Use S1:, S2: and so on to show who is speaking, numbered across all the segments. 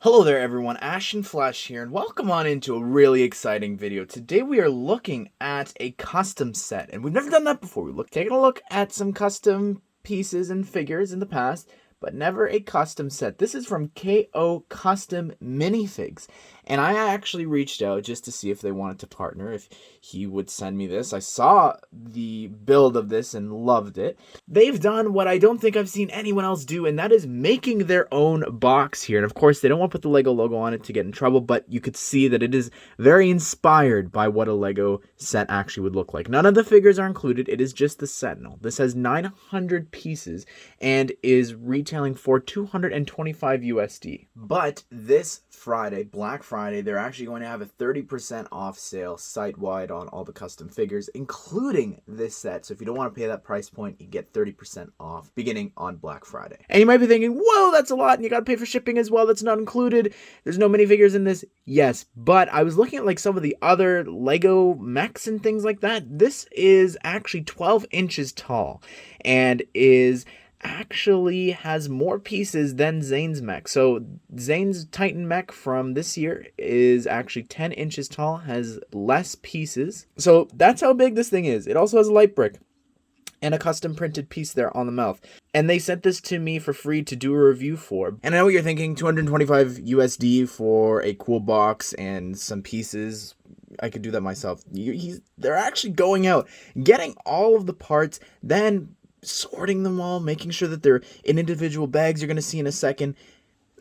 S1: Hello there everyone, Ashnflash here, and welcome on into a really exciting video. Today we are looking at a custom set, and we've never done that before. Taking a look at some custom pieces and figures in the past, but never a custom set. This is from KO Custom Minifigs, and I actually reached out just to see if they wanted to partner, if he would send me this. I saw the build of this and loved it. They've done what I don't think I've seen anyone else do, and that is making their own box here. And of course, they don't want to put the LEGO logo on it to get in trouble, but you could see that it is very inspired by what a LEGO set actually would look like. None of the figures are included. It is just the Sentinel. This has 900 pieces and is retailing for $225 USD. But this Friday, Black Friday, they're actually going to have a 30% off sale site-wide on all the custom figures, including this set. So if you don't want to pay that price point, you get 30% off beginning on Black Friday. And you might be thinking, whoa, that's a lot, and you got to pay for shipping as well. That's not included. There's no minifigures in this. Yes, but I was looking at like some of the other Lego mechs and things like that. This is actually 12 inches tall and actually has more pieces than Zane's mech. So Zane's Titan mech from this year is actually 10 inches tall, has less pieces. So that's how big this thing is. It also has a light brick and a custom printed piece there on the mouth. And they sent this to me for free to do a review for. And I know what you're thinking, 225 USD for a cool box and some pieces. I could do that myself. They're actually going out, getting all of the parts, then sorting them all, making sure that they're in individual bags you're going to see in a second.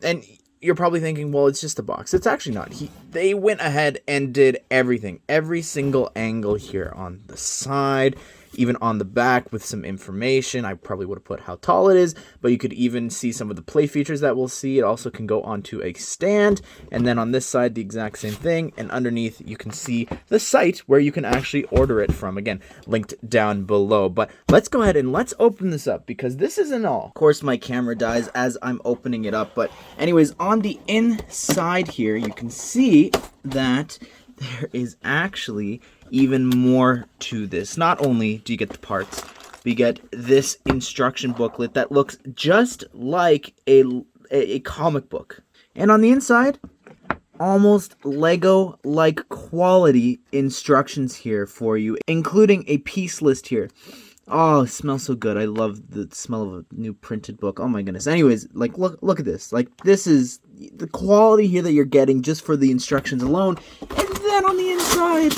S1: And you're probably thinking, well, it's just a box. It's actually not. They went ahead and did everything. Every single angle here on the side, even on the back with some information. I probably would have put how tall it is, but you could even see some of the play features that we'll see. It also can go onto a stand, and then on this side, the exact same thing, and underneath, you can see the site where you can actually order it from. Again, linked down below, but let's go ahead and let's open this up, because this isn't all. Of course, my camera dies as I'm opening it up, but anyways, on the inside here, you can see that there is actually even more to this. Not only do you get the parts, but you get this instruction booklet that looks just like a comic book. And on the inside, almost Lego-like quality instructions here for you, including a piece list here. Oh, it smells so good. I love the smell of a new printed book. Oh my goodness. Anyways, like look at this. Like, this is the quality here that you're getting just for the instructions alone. And then on the inside,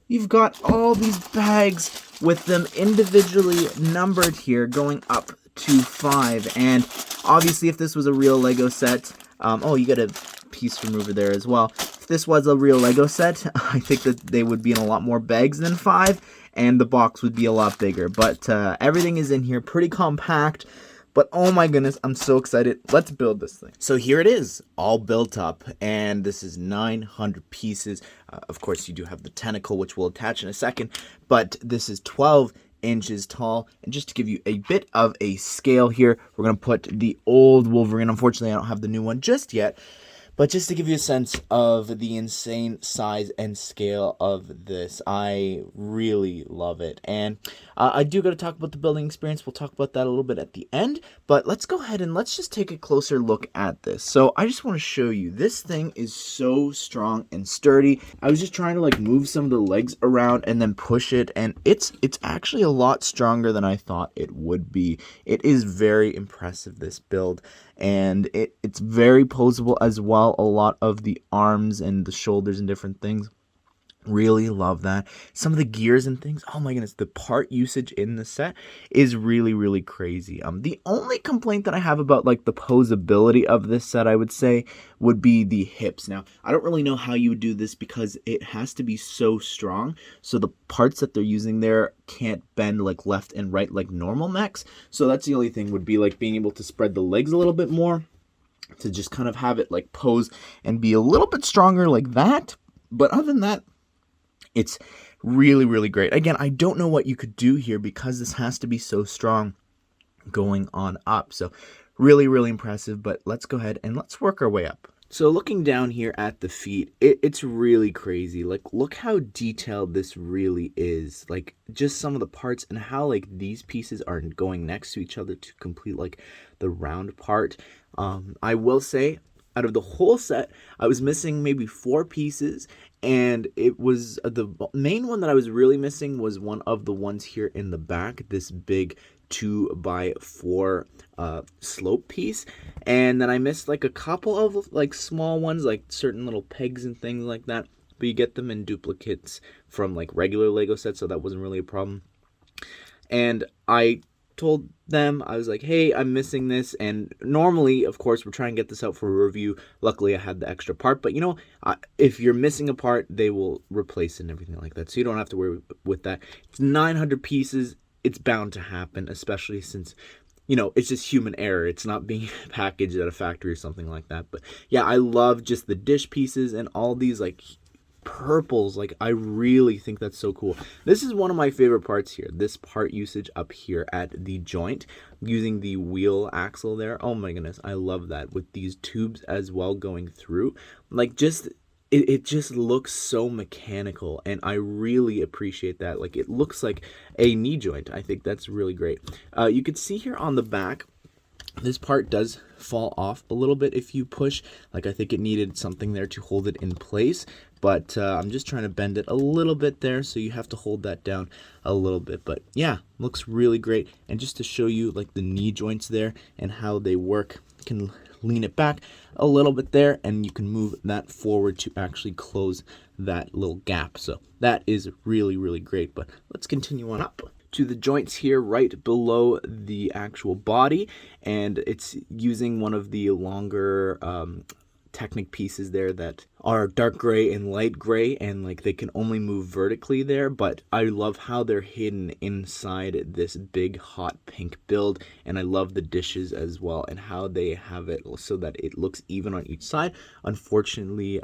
S1: you've got all these bags with them individually numbered here, going up to 5. And obviously, if this was a real Lego set, oh, you got a piece remover there as well. If this was a real Lego set, I think that they would be in a lot more bags than 5, and the box would be a lot bigger. But everything is in here, pretty compact. But oh my goodness, I'm so excited. Let's build this thing. So here it is, all built up, and this is 900 pieces. Of course, you do have the tentacle, which we'll attach in a second, but this is 12 inches tall. And just to give you a bit of a scale here, we're going to put the old Wolverine. Unfortunately, I don't have the new one just yet. But just to give you a sense of the insane size and scale of this, I really love it. And I do got to talk about the building experience. We'll talk about that a little bit at the end. But let's go ahead and let's just take a closer look at this. So I just want to show you, this thing is so strong and sturdy. I was just trying to like move some of the legs around and then push it. And it's actually a lot stronger than I thought it would be. It is very impressive, this build. And it's very posable as well. A lot of the arms and the shoulders and different things. Really love that. Some of the gears and things, oh my goodness, the part usage in the set is really, really crazy. The only complaint that I have about like the posability of this set, I would say, would be the hips. Now, I don't really know how you would do this because it has to be so strong. So the parts that they're using there can't bend like left and right like normal mechs. So that's the only thing, would be like being able to spread the legs a little bit more to just kind of have it like pose and be a little bit stronger like that. But other than that, it's really, really great. Again, I don't know what you could do here because this has to be so strong going on up. So really, really impressive. But let's go ahead and let's work our way up. So looking down here at the feet, it's really crazy. Like, look how detailed this really is. Like, just some of the parts and how like these pieces are going next to each other to complete like the round part. I will say, out of the whole set, I was missing maybe 4 pieces, and it was the main one that I was really missing was one of the ones here in the back, this big 2x4 slope piece. And then I missed like a couple of like small ones, like certain little pegs and things like that, but you get them in duplicates from like regular Lego sets, so that wasn't really a problem. And I told them, I was like, hey, I'm missing this, and normally, of course, we're trying to get this out for a review. Luckily, I had the extra part, but you know, if you're missing a part, they will replace it and everything like that, so you don't have to worry with that. It's 900 pieces. It's bound to happen, especially since, you know, it's just human error. It's not being packaged at a factory or something like that. But yeah, I love just the dish pieces and all these like purples. Like, I really think that's so cool. This is one of my favorite parts here, this part usage up here at the joint using the wheel axle there. Oh my goodness, I love that, with these tubes as well going through. Like, just it just looks so mechanical, and I really appreciate that. Like, it looks like a knee joint. I think that's really great. You can see here on the back, this part does fall off a little bit if you push. Like, I think it needed something there to hold it in place, but I'm just trying to bend it a little bit there, so you have to hold that down a little bit. But yeah, looks really great. And just to show you like the knee joints there and how they work, you can lean it back a little bit there, and you can move that forward to actually close that little gap. So that is really, really great. But let's continue on up to the joints here right below the actual body, and it's using one of the longer Technic pieces there that are dark gray and light gray, and like they can only move vertically there, but I love how they're hidden inside this big hot pink build. And I love the dishes as well, and how they have it so that it looks even on each side. Unfortunately,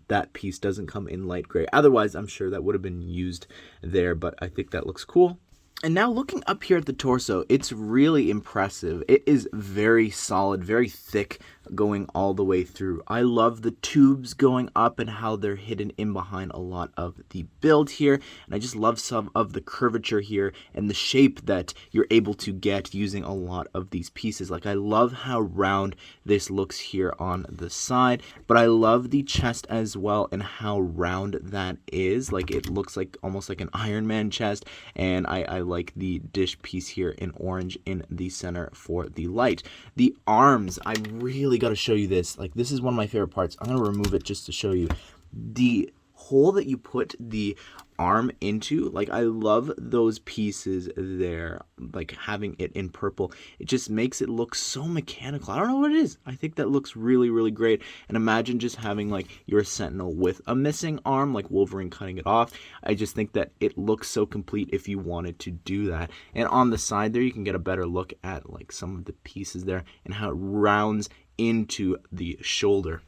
S1: that piece doesn't come in light gray, otherwise I'm sure that would have been used there, but I think that looks cool. And now looking up here at the torso, it's really impressive. It is very solid, very thick, going all the way through. I love the tubes going up and how they're hidden in behind a lot of the build here. And I just love some of the curvature here and the shape that you're able to get using a lot of these pieces. Like, I love how round this looks here on the side, but I love the chest as well and how round that is. Like, it looks like almost like an Iron Man chest. And I like the dish piece here in orange in the center for the light. The arms, I really got to show you this. Like, this is one of my favorite parts. I'm going to remove it just to show you the hole that you put the arm into. Like, I love those pieces there, like having it in purple. It just makes it look so mechanical. I don't know what it is. I think that looks really, really great. And imagine just having like your Sentinel with a missing arm, like Wolverine cutting it off. I just think that it looks so complete if you wanted to do that. And on the side there, you can get a better look at like some of the pieces there and how it rounds into the shoulder.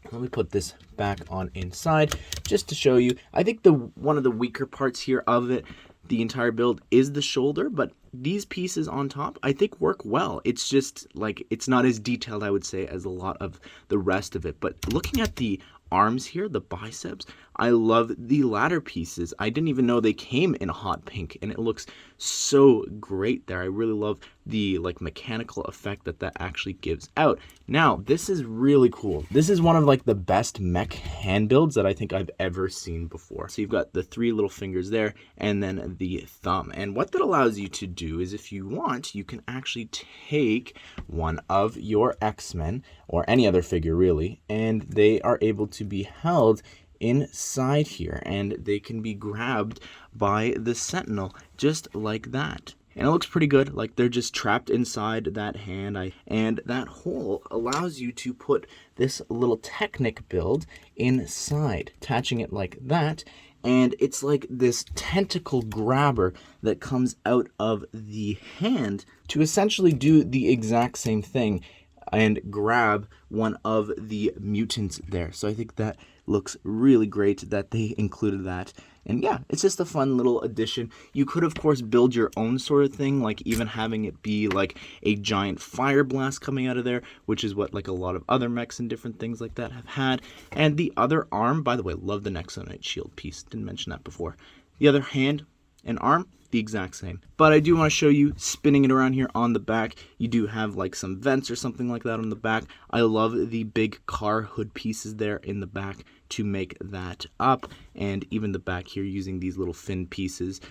S1: Let me put this back on inside just to show you. I think one of the weaker parts here of it, the entire build, is the shoulder, but these pieces on top I think work well. It's just like, it's not as detailed, I would say, as a lot of the rest of it. But looking at the arms here, the biceps, I love the ladder pieces. I didn't even know they came in a hot pink, and it looks so great there. I really love the like mechanical effect that actually gives out. Now, this is really cool. This is one of like the best mech hand builds that I think I've ever seen before. So you've got the 3 little fingers there and then the thumb. And what that allows you to do is, if you want, you can actually take one of your X-Men or any other figure really, and they are able to be held inside here, and they can be grabbed by the Sentinel just like that. And it looks pretty good. Like, they're just trapped inside that hand. And that hole allows you to put this little Technic build inside, attaching it like that. And it's like this tentacle grabber that comes out of the hand to essentially do the exact same thing and grab one of the mutants there. So I think that looks really great that they included that. And yeah, it's just a fun little addition. You could, of course, build your own sort of thing, like even having it be like a giant fire blast coming out of there, which is what like a lot of other mechs and different things like that have had. And the other arm, by the way, love the Nexonite shield piece. Didn't mention that before. The other hand, and arm, the exact same. But I do want to show you spinning it around here on the back. You do have like some vents or something like that on the back. I love the big car hood pieces there in the back to make that up, and even the back here using these little fin pieces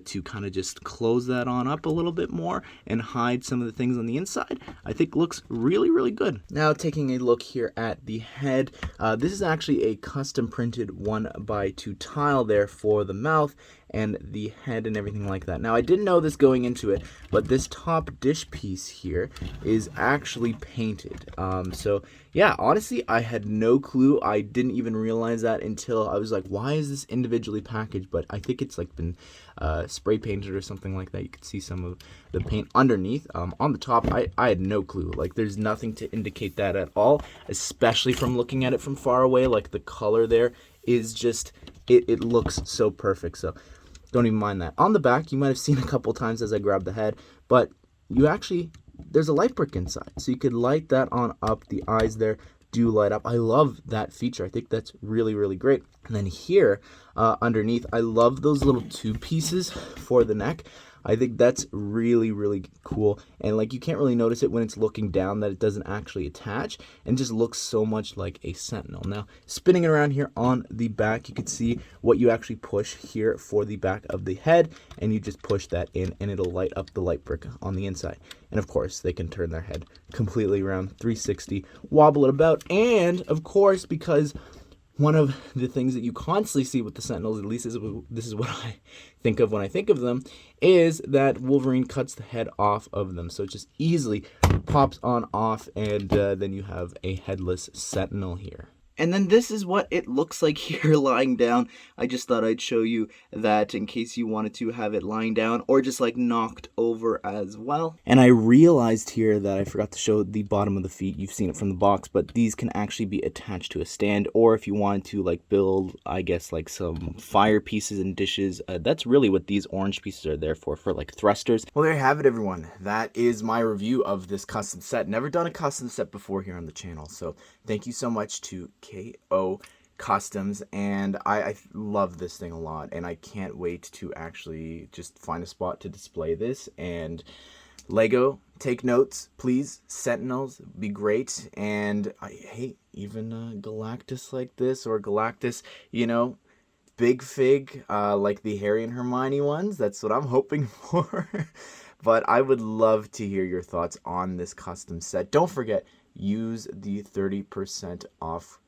S1: to kind of just close that on up a little bit more and hide some of the things on the inside. I think looks really, really good. Now taking a look here at the head, this is actually a custom printed 1x2 tile there for the mouth and the head and everything like that. Now I didn't know this going into it, but this top dish piece here is actually painted. So yeah, honestly, I had no clue. I didn't even realize that until I was like, why is this individually packaged? But I think it's like been spray painted or something like that. You can see some of the paint underneath. On the top, I had no clue. Like, there's nothing to indicate that at all, especially from looking at it from far away. Like, the color there is just, it looks so perfect. So don't even mind that. On the back, you might have seen a couple times as I grabbed the head, but you actually, there's a light brick inside. So you could light that on up. The eyes there do light up. I love that feature. I think that's really, really great. And then here underneath, I love those little tube pieces for the neck. I think that's really, really cool. And like, you can't really notice it when it's looking down that it doesn't actually attach, and just looks so much like a Sentinel. Now, spinning it around here on the back, you can see what you actually push here for the back of the head, and you just push that in and it'll light up the light brick on the inside. And of course, they can turn their head completely around 360, wobble it about, and of course, because one of the things that you constantly see with the Sentinels, at least this is what I think of when I think of them, is that Wolverine cuts the head off of them. So it just easily pops on off, and then you have a headless Sentinel here. And then this is what it looks like here lying down. I just thought I'd show you that in case you wanted to have it lying down or just like knocked over as well. And I realized here that I forgot to show the bottom of the feet. You've seen it from the box, but these can actually be attached to a stand, or if you wanted to like build, I guess, like some fire pieces and dishes, that's really what these orange pieces are there for like thrusters. Well, there you have it, everyone. That is my review of this custom set. Never done a custom set before here on the channel, so thank you so much to KO Customs, and I love this thing a lot, and I can't wait to actually just find a spot to display this. And Lego, take notes, please. Sentinels be great, and hey, even Galactus like this, or Galactus, you know, Big Fig, like the Harry and Hermione ones. That's what I'm hoping for. But I would love to hear your thoughts on this custom set. Don't forget, use the 30% off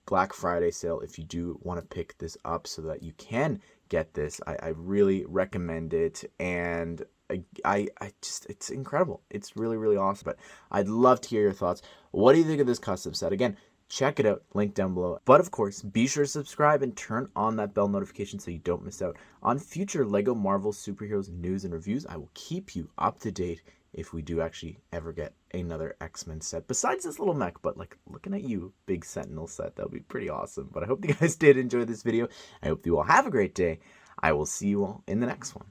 S1: Black Friday sale if you do want to pick this up so that you can get this. I really recommend it, and I just, it's incredible. It's really, really awesome. But I'd love to hear your thoughts. What do you think of this custom set? Again, check it out, link down below. But of course, be sure to subscribe and turn on that bell notification so you don't miss out on future LEGO Marvel superheroes news and reviews. I will keep you up to date if we do actually ever get another X-Men set besides this little mech. But like, looking at you, big Sentinel set, that would be pretty awesome. But I hope you guys did enjoy this video. I hope you all have a great day. I will see you all in the next one.